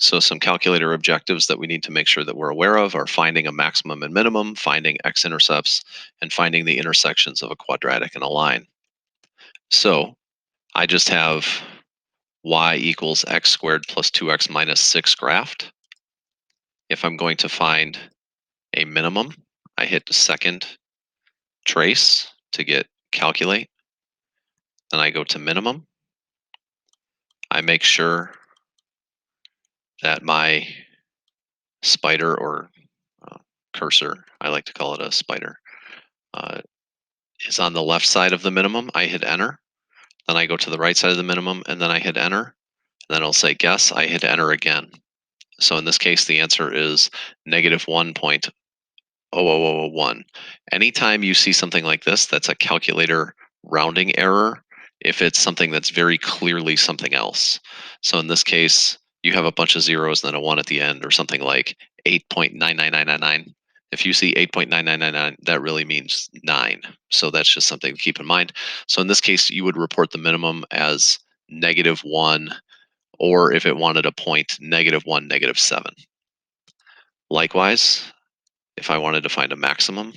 So some calculator objectives that we need to make sure that we're aware of are finding a maximum and minimum, finding x-intercepts, and finding the intersections of a quadratic and a line. So I just have y equals x squared plus 2x minus 6 graphed. If I'm going to find a minimum, I hit the second trace to get calculate. Then I go to minimum. I make sure that my spider or uh, cursor, I like to call it a spider, uh, is on the left side of the minimum. I hit enter. Then I go to the right side of the minimum and then I hit enter. And then it'll say guess. I hit enter again. So in this case, the answer is negative 1.00001. Anytime you see something like this, that's a calculator rounding error if it's something that's very clearly something else. So in this case, you have a bunch of zeros and then a 1 at the end, or something like 8.99999. If you see 8.9999, that really means 9. So that's just something to keep in mind. So in this case, you would report the minimum as negative 1, or if it wanted a point, negative 1, negative 7. Likewise, if I wanted to find a maximum,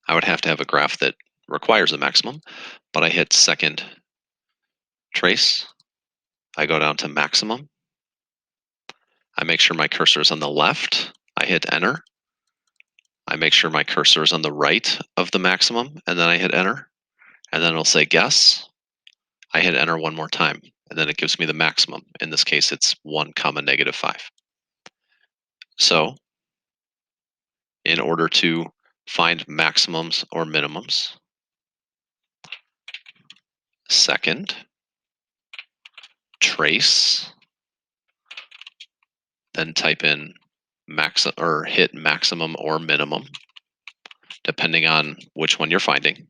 I would have to have a graph that requires a maximum, but I hit second trace. I go down to maximum. I make sure my cursor is on the left. I hit enter. I make sure my cursor is on the right of the maximum, and then I hit enter. And then it'll say guess. I hit enter one more time, and then it gives me the maximum. In this case, it's 1 comma negative 5. So in order to find maximums or minimums, second trace, then type in max or hit maximum or minimum, depending on which one you're finding.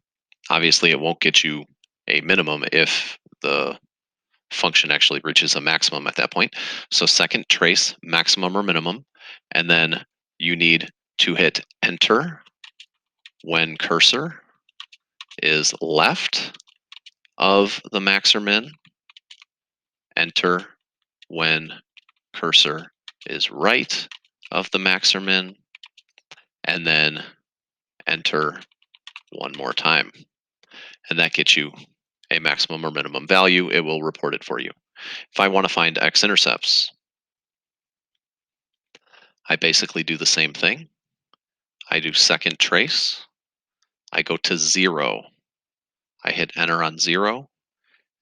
Obviously, it won't get you a minimum if the function actually reaches a maximum at that point. So second trace, maximum or minimum, and then you need to hit enter when cursor is left of the max or min, enter when cursor is right of the max or min, and then enter one more time. And that gets you a maximum or minimum value. It will report it for you. If I want to find x-intercepts, I basically do the same thing. I do second trace. I go to 0. I hit enter on 0.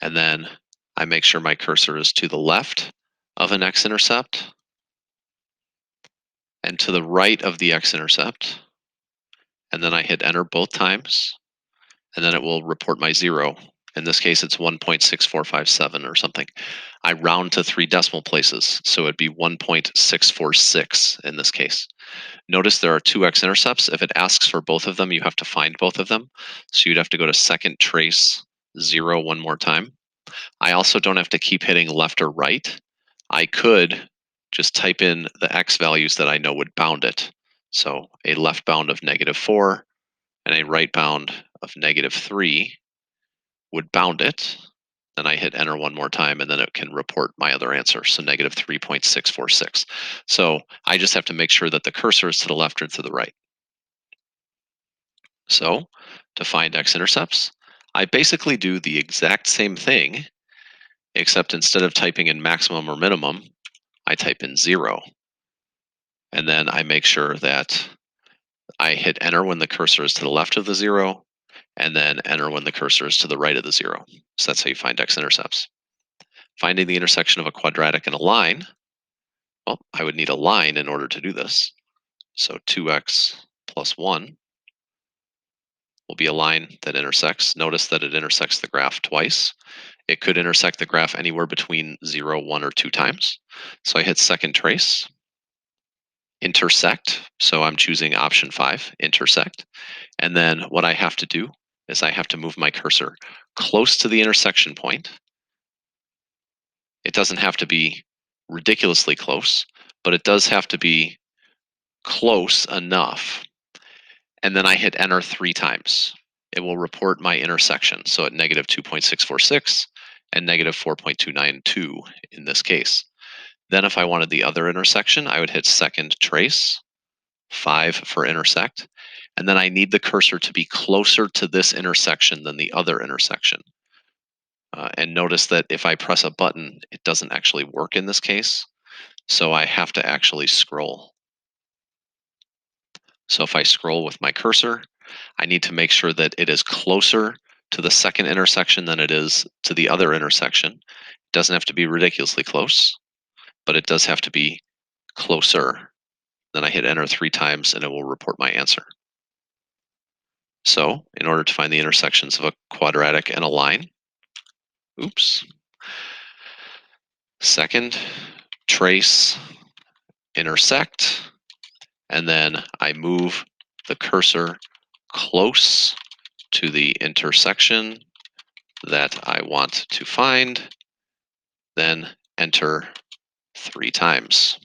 And then I make sure my cursor is to the left of an x-intercept and to the right of the x-intercept. And then I hit enter both times. And then it will report my 0. In this case, it's 1.6457 or something. I round to 3 decimal places, so it'd be 1.646 in this case. Notice there are 2 x-intercepts. If it asks for both of them, you have to find both of them. So you'd have to go to second trace 0 one more time. I also don't have to keep hitting left or right. I could just type in the x values that I know would bound it. So a left bound of -4 and a right bound of -3 would bound it. Then I hit enter one more time and then it can report my other answer. So -3.646. So I just have to make sure that the cursor is to the left or to the right. So to find x-intercepts, I basically do the exact same thing, except instead of typing in maximum or minimum, I type in 0. And then I make sure that I hit enter when the cursor is to the left of the 0, and then enter when the cursor is to the right of the 0. So that's how you find x-intercepts. Finding the intersection of a quadratic and a line, well, I would need a line in order to do this. So 2x plus 1 will be a line that intersects. Notice that it intersects the graph twice. It could intersect the graph anywhere between 0, 1, or 2 times. So I hit second trace, intersect. So I'm choosing option 5, intersect. And then what I have to do is I have to move my cursor close to the intersection point. It doesn't have to be ridiculously close, but it does have to be close enough. And then I hit enter 3 times. It will report my intersection. So at -2.646 and negative 4.292 in this case. Then if I wanted the other intersection, I would hit second trace, 5 for intersect, and then I need the cursor to be closer to this intersection than the other intersection. And notice that if I press a button, it doesn't actually work in this case, so I have to actually scroll. So if I scroll with my cursor, I need to make sure that it is closer to the second intersection than it is to the other intersection. It doesn't have to be ridiculously close, but it does have to be closer. Then I hit enter 3 times and it will report my answer. So in order to find the intersections of a quadratic and a line, oops, second, trace, intersect, and then I move the cursor close to the intersection that I want to find, then enter 3 times.